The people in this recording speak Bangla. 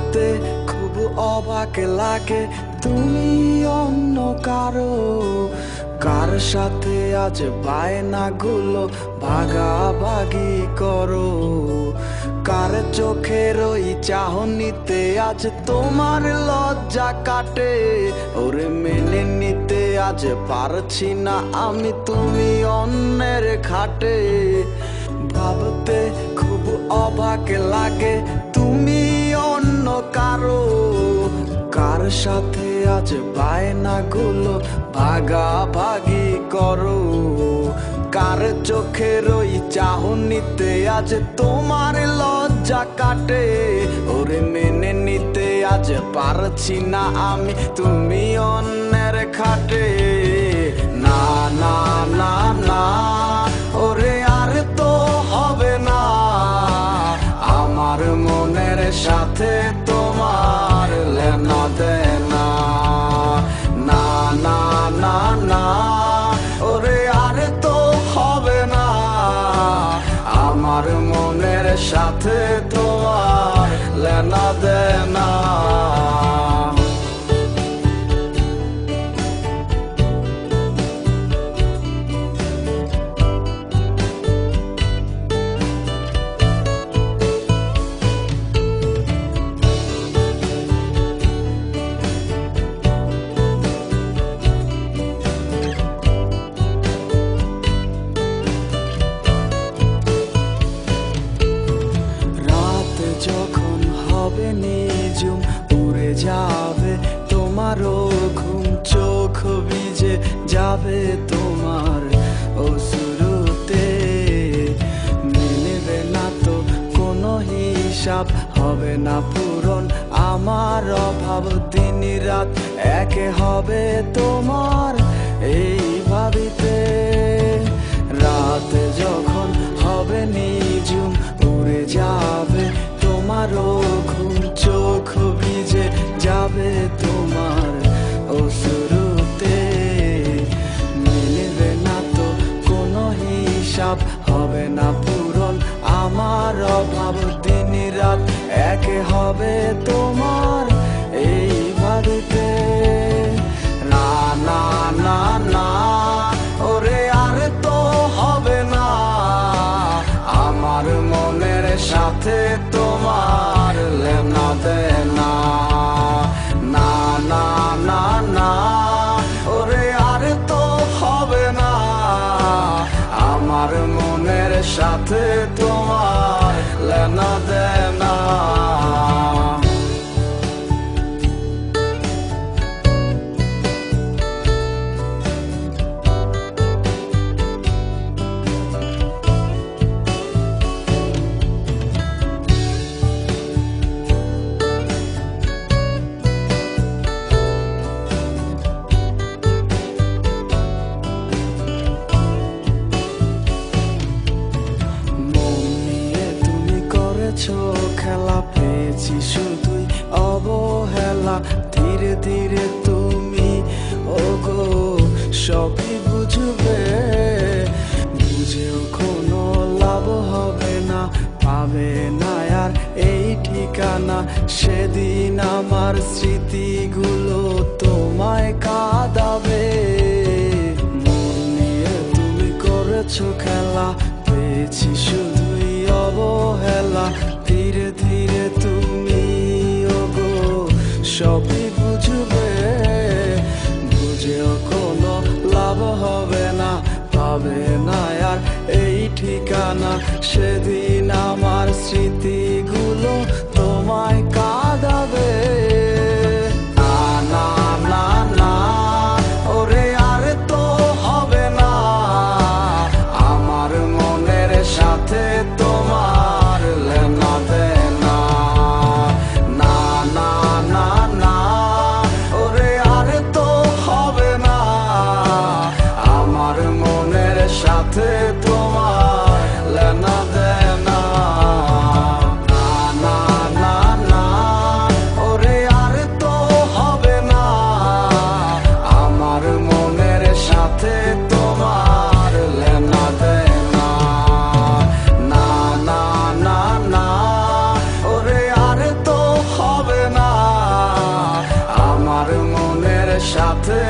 ভাবতে খুব অবাক লাগে তুমি অন্য কার সাথে আজ বায়নাগুলো ভাগাভাগি করো। কার চোখের ওই চাহনিতে আজ তোমার লজ্জা কাটে। ওরে মেনে নিতে আজ পারছি না আমি তুমি অন্যের খাটে। ভাবতে খুব অবাক লাগে তুমি অন্য কার সাথে আজ বায়নাগুলো ভাগাভাগি করো। কার চোখের ওই চাহনিতে আজ তোমার লজ্জা কাটে। ওরে মেনে নিতে আজ পারছি না আমি তুমি অন্যের খাটে। না না না না ওরে আর তো হবে না আমার মনের সাথে তোমার লেনা দেনা। না না না না ওরে আর তো হবে না আমার মনের সাথে তোমার লেনা দেনা। যখন হবে নিজুম উড়ে যাবে তোমারও ঘুম, চোখ ভিজে যাবে তোমার অশ্রুতে। মিলবে না তো কোনো হিসাব, হবে না পূরণ আমার অভাব। দিন রাত একে হবে তোমার এই ভাবিতে। রাত যখন হবে নিজুম উড়ে যাবে তোমারও ঘুম, চোখ ভিজে যাবে তোমার অশ্রুতে। মিলবে না তো কোনো হিসাব, হবে না পূরণ আমার অভাব। দিন রাত একে হবে তোমার এই ভাবিতে। না না না না ওরে আর তো হবে না আমার মনের সাথে তোমার লেনা দেনা। না না না না ওরে আর তো হবে না আমার মনের সাথে তোমার লেনা দেনা। খেলা পেয়েছি শুধুই অবহেলা। ধীরে ধীরে তুমি ওগো সবই বুঝবে, বুঝেও কোনো লাভ হবে না, পাবে না আর এই ঠিকানা। সেদিন আমার স্মৃতিগুলো তোমায় কাঁদাবে। মন নিয়ে তুমি করেছো খেলা, পেয়েছি শুধুই অবহেলা। ধীরে ধীরে তুমি ওগো সবই বুঝবে, বুঝেও কোনো লাভ হবে না, পাবে না আর এই ঠিকানা। সেদিন আমার স্মৃতিগুলো তোমায় কাঁদাবে। না না না না ওরে আর তো হবে না আমার মনের সাথে তোমার লেনা দেনা। না না না না ওরে আর তো হবে না আমার মনের সাথে তোমার লেনা দেনা। সাথে